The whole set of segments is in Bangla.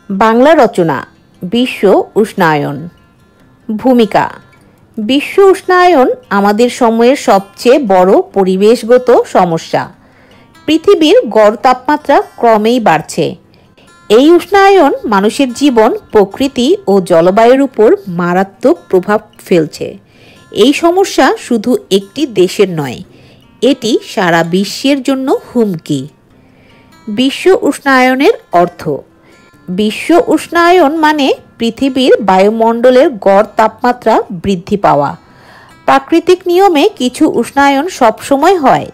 বাংলা রচনা বিশ্ব উষ্ণায়ন। ভূমিকা। বিশ্ব উষ্ণায়ন আমাদের সময়ের সবচেয়ে বড় পরিবেশগত সমস্যা। পৃথিবীর গড় তাপমাত্রা ক্রমেই বাড়ছে। এই উষ্ণায়ন মানুষের জীবন, প্রকৃতি ও জলবায়ুর উপর মারাত্মক প্রভাব ফেলছে। এই সমস্যা শুধু একটি দেশের নয়, এটি সারা বিশ্বের জন্য হুমকি। বিশ্ব উষ্ণায়নের অর্থ। বিশ্ব উষ্ণায়ন মানে পৃথিবীর বায়ুমণ্ডলের গড় তাপমাত্রা বৃদ্ধি পাওয়া। প্রাকৃতিক নিয়মে কিছু উষ্ণায়ন সবসময় হয়,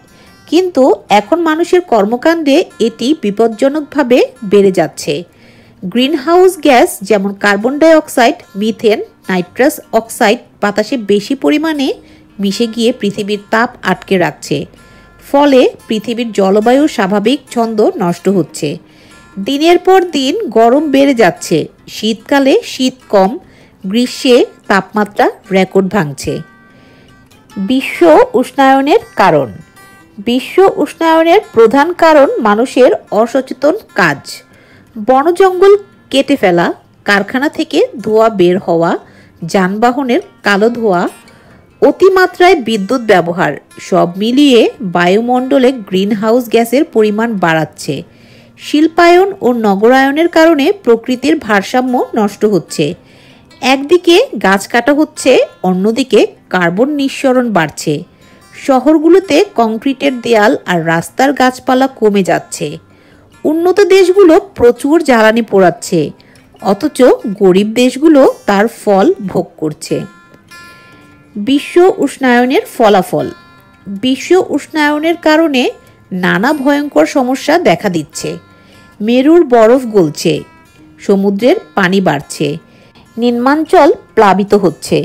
কিন্তু এখন মানুষের কর্মকাণ্ডে এটি বিপজ্জনকভাবে বেড়ে যাচ্ছে। গ্রিনহাউস গ্যাস যেমন carbon die oxide, methane, nitrous oxide বাতাসে বেশি পরিমাণে মিশে গিয়ে পৃথিবীর তাপ আটকে রাখছে। ফলে পৃথিবীর জলবায়ুর স্বাভাবিক ছন্দ নষ্ট হচ্ছে। দিনের পর দিন গরম বেড়ে যাচ্ছে, শীতকালে শীত কম, গ্রীষ্মে তাপমাত্রা রেকর্ড ভাঙছে। বিশ্ব উষ্ণায়নের কারণ। বিশ্ব উষ্ণায়নের প্রধান কারণ মানুষের অসচেতন কাজ। বনজঙ্গল কেটে ফেলা, কারখানা থেকে ধোঁয়া বের হওয়া, যানবাহনের কালো ধোঁয়া, অতিমাত্রায় বিদ্যুৎ ব্যবহার সব মিলিয়ে বায়ুমণ্ডলে গ্রিনহাউস গ্যাসের পরিমাণ বাড়াচ্ছে। শিল্পায়ন ও নগরায়নের কারণে প্রকৃতির ভারসাম্য নষ্ট হচ্ছে। একদিকে গাছ কাটা হচ্ছে, অন্যদিকে কার্বন নিঃসরণ বাড়ছে। শহরগুলোতে কংক্রিটের দেয়াল আর রাস্তার গাছপালা কমে যাচ্ছে। উন্নত দেশগুলো প্রচুর জ্বালানি পোড়াচ্ছে, অথচ গরিব দেশগুলো তার ফল ভোগ করছে। বিশ্ব উষ্ণায়নের ফলাফল। বিশ্ব উষ্ণায়নের কারণে নানা ভয়ঙ্কর সমস্যা দেখা দিচ্ছে। মেরুর বরফ গলছে, সমুদ্রের পানি বাড়ছে, নিম্নাঞ্চল প্লাবিত হচ্ছে,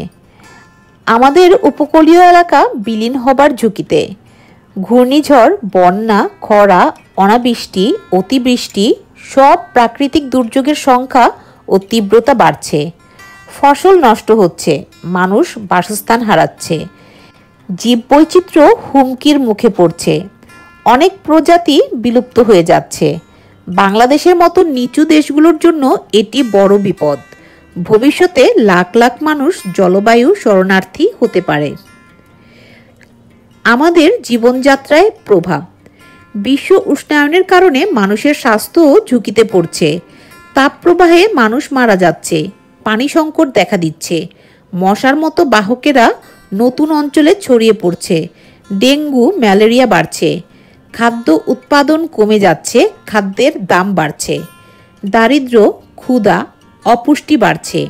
আমাদের উপকূলীয় এলাকা বিলীন হবার ঝুঁকিতে। ঘূর্ণিঝড়, বন্যা, খরা, অনাবৃষ্টি, অতিবৃষ্টি সব প্রাকৃতিক দুর্যোগের সংখ্যা ও তীব্রতা বাড়ছে। ফসল নষ্ট হচ্ছে, মানুষ বাসস্থান হারাচ্ছে, জীববৈচিত্র্য হুমকির মুখে পড়ছে, অনেক প্রজাতি বিলুপ্ত হয়ে যাচ্ছে। বাংলাদেশের মতো নিচু দেশগুলোর জন্য এটি বড় বিপদ। ভবিষ্যতে লাখ লাখ মানুষ জলবায়ু শরণার্থী হতে পারে। আমাদের জীবনযাত্রায় প্রভাব। বিশ্ব উষ্ণায়নের কারণে মানুষের স্বাস্থ্যও ঝুঁকিতে পড়ছে। তাপপ্রবাহে মানুষ মারা যাচ্ছে, পানি সংকট দেখা দিচ্ছে, মশার মতো বাহকেরা নতুন অঞ্চলে ছড়িয়ে পড়ছে, ডেঙ্গু, ম্যালেরিয়া বাড়ছে, খাদ্য উৎপাদন কমে যাচ্ছে, খাদ্যের দাম বাড়ছে, দারিদ্র্য, ক্ষুধা, অপুষ্টি বাড়ছে।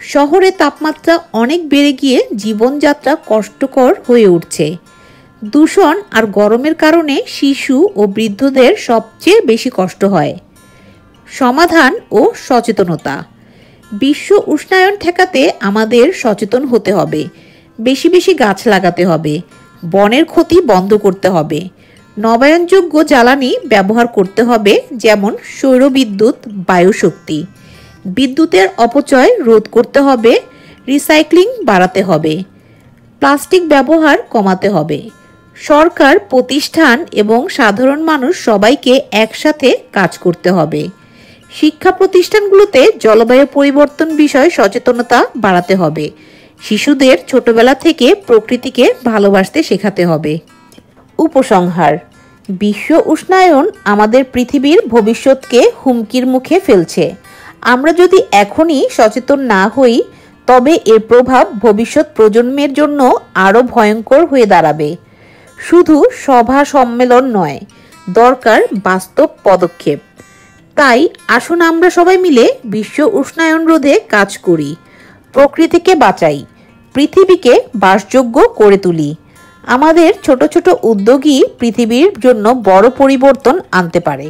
শহরে তাপমাত্রা অনেক বেড়ে গিয়ে জীবনযাত্রা কষ্টকর হয়ে উঠছে। দূষণ আর গরমের কারণে শিশু ও বৃদ্ধদের সবচেয়ে বেশি কষ্ট হয়। সমাধান ও সচেতনতা। বিশ্ব উষ্ণায়ন ঠেকাতে আমাদের সচেতন হতে হবে। বেশি বেশি গাছ লাগাতে হবে, বনের ক্ষতি বন্ধ করতে হবে, নবায়নযোগ্য জ্বালানি ব্যবহার করতে হবে, যেমন সৌরবিদ্যুৎ, বায়ুশক্তি। বিদ্যুতের অপচয় রোধ করতে হবে, রিসাইক্লিং বাড়াতে হবে, প্লাস্টিক ব্যবহার কমাতে হবে। সরকার, প্রতিষ্ঠান এবং সাধারণ মানুষ সবাইকে একসাথে কাজ করতে হবে। শিক্ষা প্রতিষ্ঠানগুলোতে জলবায়ু পরিবর্তন বিষয়ে সচেতনতা বাড়াতে হবে। শিশুদের ছোটবেলা থেকে প্রকৃতিকে ভালোবাসতে শেখাতে হবে। উপসংহার। বিশ্ব উষ্ণায়ন আমাদের পৃথিবীর ভবিষ্যৎকে হুমকির মুখে ফেলছে। আমরা যদি এখনই সচেতন না হই, তবে এর প্রভাব ভবিষ্যৎ প্রজন্মের জন্য আরও ভয়ঙ্কর হয়ে দাঁড়াবে। শুধু সভা সম্মেলন নয়, দরকার বাস্তব পদক্ষেপ। তাই আসুন আমরা সবাই মিলে বিশ্ব উষ্ণায়ন রোধে কাজ করি, প্রকৃতিকে বাঁচাই, পৃথিবীকে বাসযোগ্য করে তুলি। আমাদের ছোট ছোট উদ্যোগই পৃথিবীর জন্য বড় পরিবর্তন আনতে পারে।